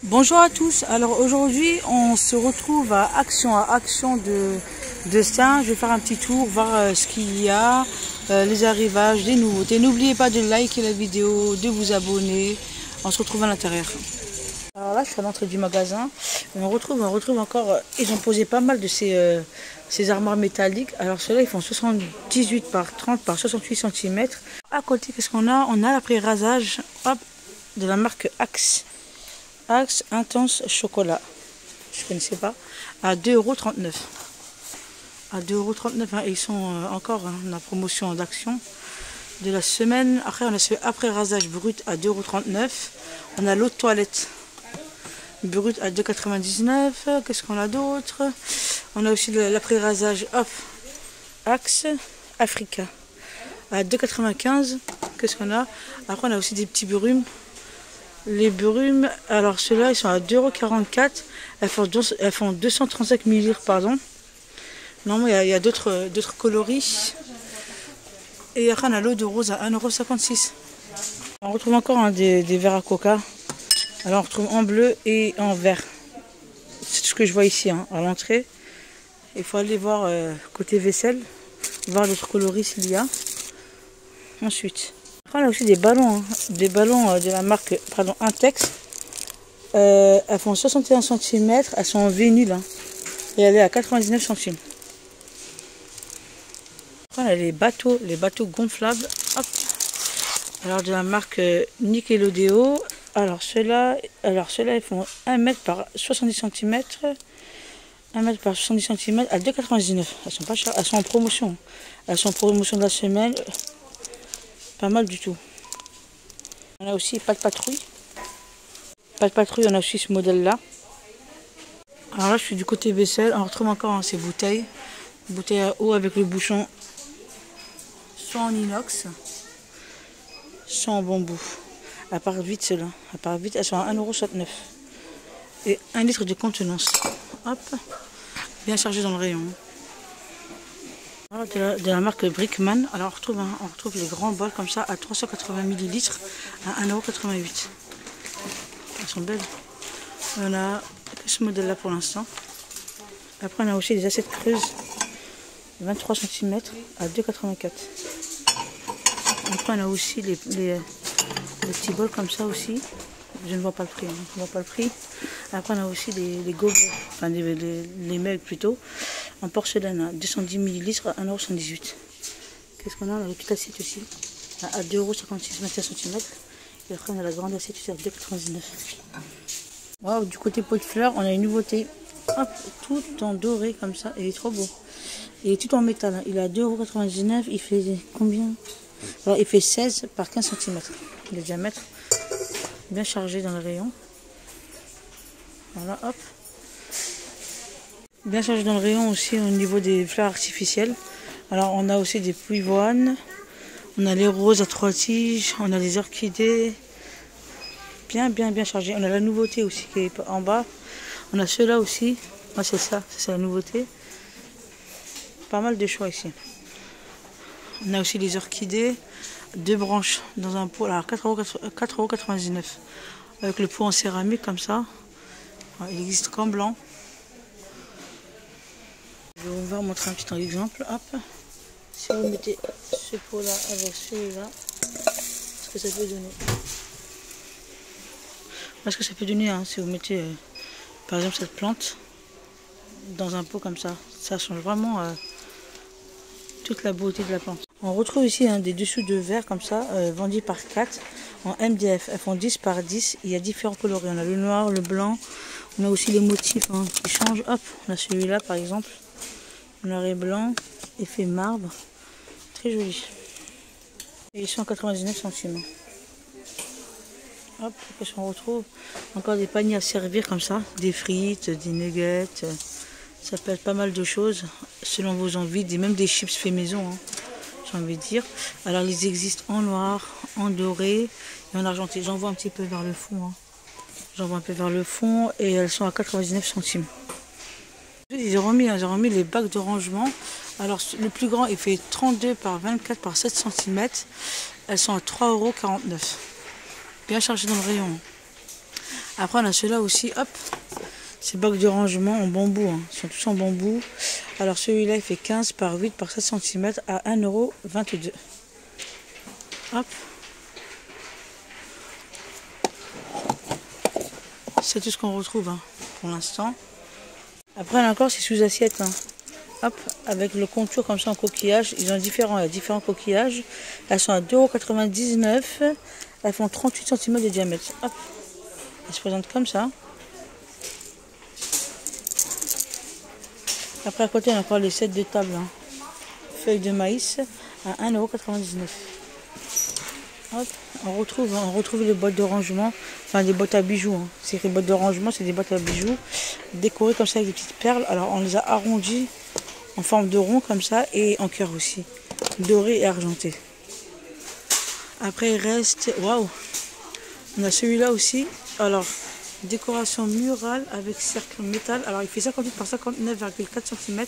Bonjour à tous, alors aujourd'hui on se retrouve à Action de Stein. Je vais faire un petit tour, voir ce qu'il y a, les arrivages, les nouveautés. N'oubliez pas de liker la vidéo, de vous abonner. On se retrouve à l'intérieur. Alors là je suis à l'entrée du magasin. On retrouve encore, ils ont posé pas mal de ces armoires métalliques. Alors ceux-là ils font 78 par 30 par 68 cm. À côté qu'est-ce qu'on a? On a l'après-rasage de la marque Axe. Axe Intense Chocolat, je ne connaissais pas, à 2,39 €. À 2,39 €, hein, et ils sont encore la promotion d'action de la semaine. Après, on a ce après rasage brut à 2,39 €. On a l'eau de toilette brut à 2,99 €. Qu'est-ce qu'on a d'autre? On a aussi l'après rasage Axe Africa à 2,95 €. Qu'est-ce qu'on a? Après, on a aussi des petits brumes. Les brumes, alors ceux-là, ils sont à 2,44 €. Elles font 235 ml, pardon. Normalement, il y a d'autres coloris. Et après, on a l'eau de rose à 1,56 €. On retrouve encore des verres à coca. Alors, on retrouve en bleu et en vert. C'est tout ce que je vois ici, à l'entrée. Il faut aller voir côté vaisselle, voir d'autres coloris s'il y a. Ensuite. On a aussi des ballons de la marque Intex. Elles font 61 cm, elles sont en vinyle et elle est à 99 centimes. Après, on a les bateaux gonflables. Hop. Alors de la marque Nickelodeon. Alors ceux-là ils font 1 mètre par 70 cm. 1 mètre par 70 cm à 2,99 €. Elles sont pas chères, elles sont en promotion. Elles sont en promotion de la semaine. Pas mal du tout. On a aussi pas de patrouille. Pas de patrouille, on a aussi ce modèle-là. Alors là, je suis du côté vaisselle. On retrouve encore ces bouteilles. Bouteilles à eau avec le bouchon. Soit en inox, soit en bambou. À part vite, ceux-là. À part vite, elles sont à 1,69 €. Et 1 litre de contenance. Hop. Bien chargé dans le rayon. De la marque Brickman. Alors on retrouve les grands bols comme ça à 380 ml à 1,88 €. Elles sont belles. On a ce modèle là pour l'instant. Après on a aussi des assiettes creuses 23 cm à 2,84 €. Après on a aussi les petits bols comme ça aussi. Je ne vois pas le prix. Je ne vois pas le prix. Après on a aussi les gobelets, enfin les mecs plutôt, en porcelaine à 210 ml à 1,78 €. Qu'est-ce qu'on a? On a la petite assiette aussi à 2,56 € 21 cm. Et après on a la grande assiette aussi à 2,99 €. Wow, du côté pot de fleurs, on a une nouveauté. Hop, tout en doré comme ça. Il est trop beau. Il est tout en métal. Il est à 2,99 €. Il fait combien? Alors, il fait 16 par 15 cm. Le diamètre. Bien chargé dans le rayon. Voilà, hop. Bien chargé dans le rayon aussi au niveau des fleurs artificielles. Alors on a aussi des pivoines. On a les roses à 3 tiges. On a les orchidées. Bien chargé. On a la nouveauté aussi qui est en bas. On a ceux-là aussi. Ah, c'est ça, c'est la nouveauté. Pas mal de choix ici. On a aussi les orchidées. 2 branches dans un pot. Alors 4,99 €. Avec le pot en céramique comme ça. Il existe qu'en blanc. Je vais vous montrer un petit exemple. Hop. Si vous mettez ce pot-là avec celui-là, ce que ça peut donner. Parce que ça peut donner, si vous mettez par exemple cette plante dans un pot comme ça, ça change vraiment toute la beauté de la plante. On retrouve ici des dessous de verre comme ça, vendus par 4 en MDF. Elles font 10 par 10. Il y a différents coloris. On a le noir, le blanc. On a aussi les motifs qui changent. Hop, on a celui-là par exemple. Noir et blanc, effet marbre. Très joli. Et ils sont à 99 centimes. Hop, qu'est-ce qu'on retrouve? Encore des paniers à servir comme ça. Des frites, des nuggets. Ça peut être pas mal de choses selon vos envies. Même des chips fait maison, j'ai envie de dire. Alors ils existent en noir, en doré et en argenté. J'en vois un petit peu vers le fond. J'en vois un peu vers le fond et elles sont à 99 centimes. Ils ont remis les bacs de rangement. Alors le plus grand il fait 32 par 24 par 7 cm. Elles sont à 3,49 €. Bien chargées dans le rayon. Après, on a ceux-là aussi, hop. Ces blocs de rangement en bambou, hein. Ils sont tous en bambou. Alors celui-là, il fait 15 par 8 par 7 cm à 1,22 €. Hop. C'est tout ce qu'on retrouve, hein, pour l'instant. Après, là encore, c'est sous assiette, hein. Hop, avec le contour comme ça en coquillage. Ils ont il y a différents coquillages. Elles sont à 2,99 €. Elles font 38 cm de diamètre. Hop. Elles se présentent comme ça. Après, à côté, on a encore les sets de table, hein. Feuilles de maïs à 1,99 €. Hop. On retrouve les boîtes de rangement, enfin des boîtes à bijoux, hein. C'est les boîtes de rangement, c'est des boîtes à bijoux décorées comme ça avec des petites perles. Alors on les a arrondies en forme de rond comme ça et en cœur aussi, doré et argenté. Après il reste, waouh, on a celui-là aussi. Alors décoration murale avec cercle métal. Alors il fait 58 par 59,4 cm.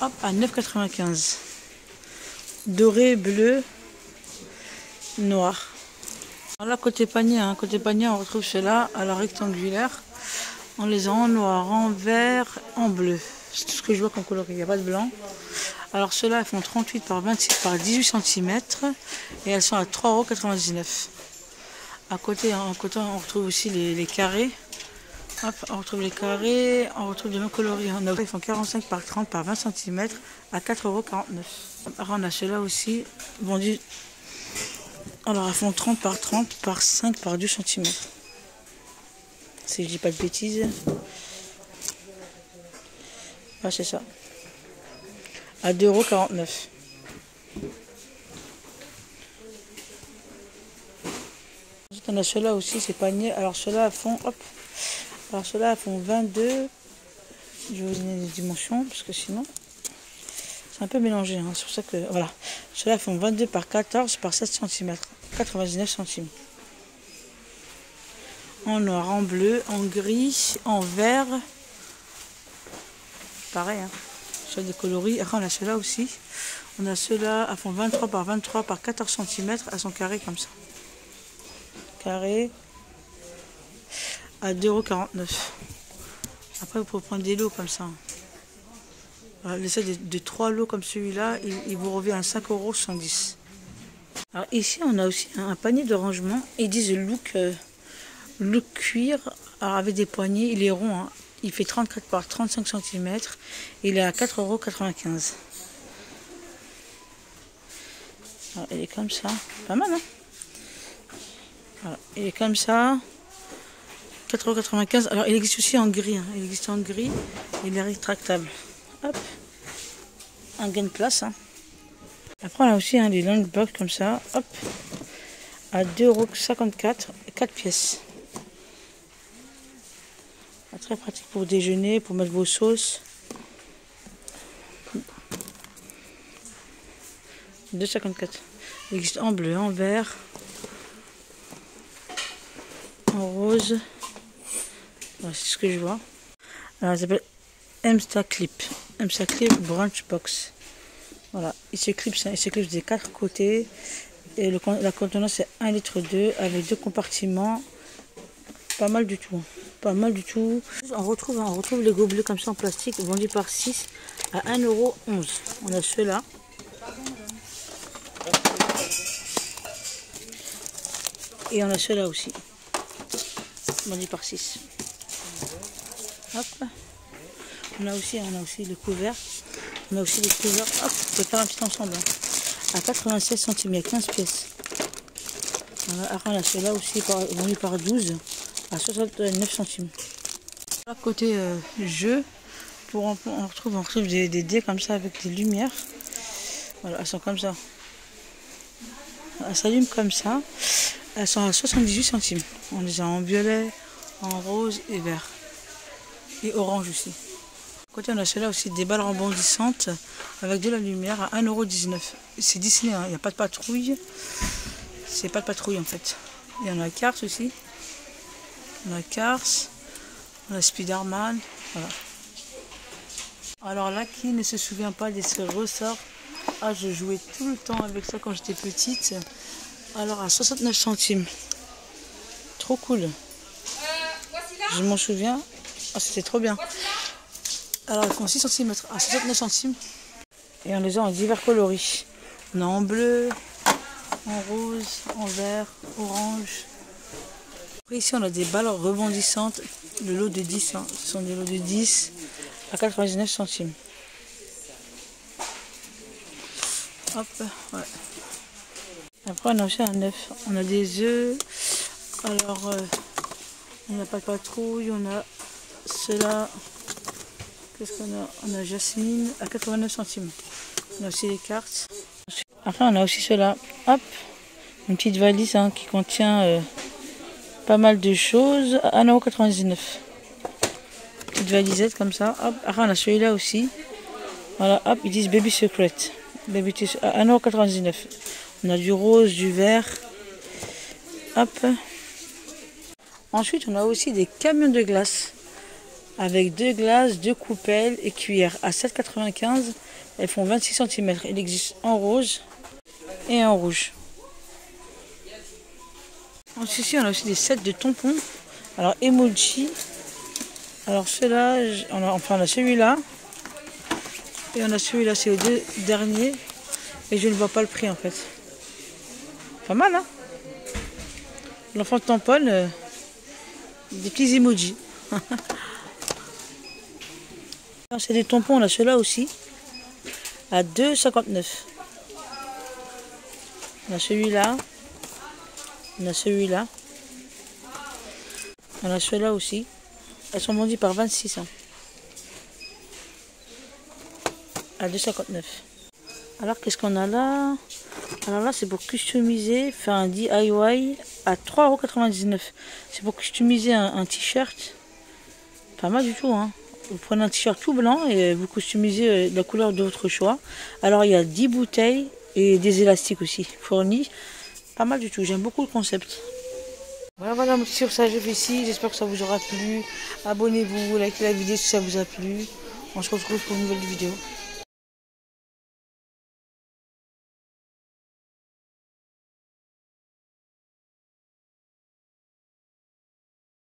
Hop, à 9,95 €. Doré, bleu, noir. Alors là, côté panier, hein, on retrouve ceux-là à la rectangulaire. On les a en noir, en vert, en bleu. C'est tout ce que je vois comme coloris, il n'y a pas de blanc. Alors ceux-là, elles font 38 par 26 par 18 cm et elles sont à 3,99 €. À côté, on retrouve aussi les carrés. Hop, on retrouve les carrés, on retrouve les mêmes coloris. Ils font 45 par 30 par 20 cm à 4,49 €. Alors on a ceux-là aussi, vendus. Alors elles font 30 par 30 par 5 par 2 cm. Si je dis pas de bêtises. Ah, c'est ça. À 2,49 €. Ensuite on a ceux-là aussi, ces paniers. Alors ceux-là font, hop. Alors ceux-là font 22. Je vais vous donner les dimensions parce que sinon c'est un peu mélangé, hein. C'est pour ça que voilà. Ceux-là font 22 par 14 par 7 cm. 99 centimes. En noir, en bleu, en gris, en vert. Pareil, hein. Sur des coloris. Après, on a ceux-là aussi. On a ceux-là, elles font 23 par 23 par 14 cm. Elles sont carrées comme ça. Carré. À 2,49 €. Après, vous pouvez prendre des lots comme ça. Voilà, le set de 3 lots comme celui-là, il vous revient à 5,70 €. Alors ici on a aussi un panier de rangement. Ils disent look cuir. Alors avec des poignées, il est rond, hein. Il fait 34 par 35 cm. Il est à 4,95 €. Alors, il est comme ça. Pas mal, hein. Voilà, il est comme ça. 4,95 €. Alors il existe aussi en gris, hein. Il existe en gris. Il est rétractable. Hop. Un gain de place, hein. Après, on a aussi, hein, des long box comme ça, hop, à 2,54 €, 4 pièces. Très pratique pour déjeuner, pour mettre vos sauces. 2,54 €. Il existe en bleu, en vert, en rose. Voilà, c'est ce que je vois. Alors, ça s'appelle Emsta Clip. Emsta Clip Branch Box. Voilà, il se clipse des 4 côtés. Et la contenance c'est 1,2 litre avec 2 compartiments. Pas mal du tout. Pas mal du tout. On retrouve les gobelets comme ça en plastique vendus par 6 à 1,11 €. On a ceux-là. Et on a ceux-là aussi. Vendus par 6. Hop. On a aussi les couverts. On a aussi des couverts. Hop, on peut faire un petit ensemble, hein. À 96 centimes, il y a 15 pièces. Après, on a ceux-là aussi vendus par 12 à 69 centimes. À côté jeu, on retrouve des dés comme ça avec des lumières. Voilà, elles sont comme ça. Elles s'allument comme ça. Elles sont à 78 centimes. On les a en violet, en rose et vert. Et orange aussi. Côté on a ceux-là aussi, des balles rebondissantes avec de la lumière à 1,19 €. C'est Disney, hein, il n'y a pas de patrouille. C'est pas de patrouille en fait. Il y en a Cars aussi. On a Cars. On a Spider-Man. Voilà. Alors là, qui ne se souvient pas de ces ressorts? Ah, je jouais tout le temps avec ça quand j'étais petite. Alors à 69 centimes. Trop cool. je m'en souviens. Ah, c'était trop bien. Alors, ils font 6 cm à 69 centimes. Et on les a en divers coloris. On a en bleu, en rose, en vert, orange. Après, ici, on a des balles rebondissantes. Le lot de 10. Hein. Ce sont des lots de 10 à 99 centimes. Hop, ouais. Après, on a aussi un œuf. On a des œufs. Alors, on n'a pas de patrouille. On a ceux-là. Qu'est-ce qu'on a? On a Jasmine à 89 centimes. On a aussi les cartes. Après, on a aussi ceux-là. Hop, une petite valise hein, qui contient pas mal de choses à 1,99 €. Petite valisette comme ça. Hop. Après, on a celui-là aussi. Voilà, hop, ils disent Baby Secret. Baby à 1,99 €. On a du rose, du vert. Hop. Ensuite, on a aussi des camions de glace. Avec 2 glaces, 2 coupelles et cuillères à 7,95 €. Elles font 26 cm. Il existe en rose et en rouge. Ensuite, ici, on a aussi des sets de tampons. Alors, emoji. Alors, ceux-là, on a celui-là. Et on a celui-là, c'est les 2 derniers. Et je ne vois pas le prix en fait. Pas mal, hein? L'enfant tamponne des petits emojis. C'est des tampons, on a ceux-là aussi. À 2,59 €. On a celui-là. On a celui-là. On a ceux-là aussi. Elles sont vendues par 26 hein. À 2,59 €. Alors qu'est-ce qu'on a là? Alors là c'est pour customiser, faire un DIY à 3,99 €. C'est pour customiser un t-shirt. Pas mal du tout hein. Vous prenez un t-shirt tout blanc et vous customisez la couleur de votre choix. Alors il y a 10 bouteilles et des élastiques aussi fournis. Pas mal du tout, j'aime beaucoup le concept. Voilà mon petit sursageuf ici, j'espère que ça vous aura plu. Abonnez-vous, likez la vidéo si ça vous a plu. On se retrouve pour une nouvelle vidéo.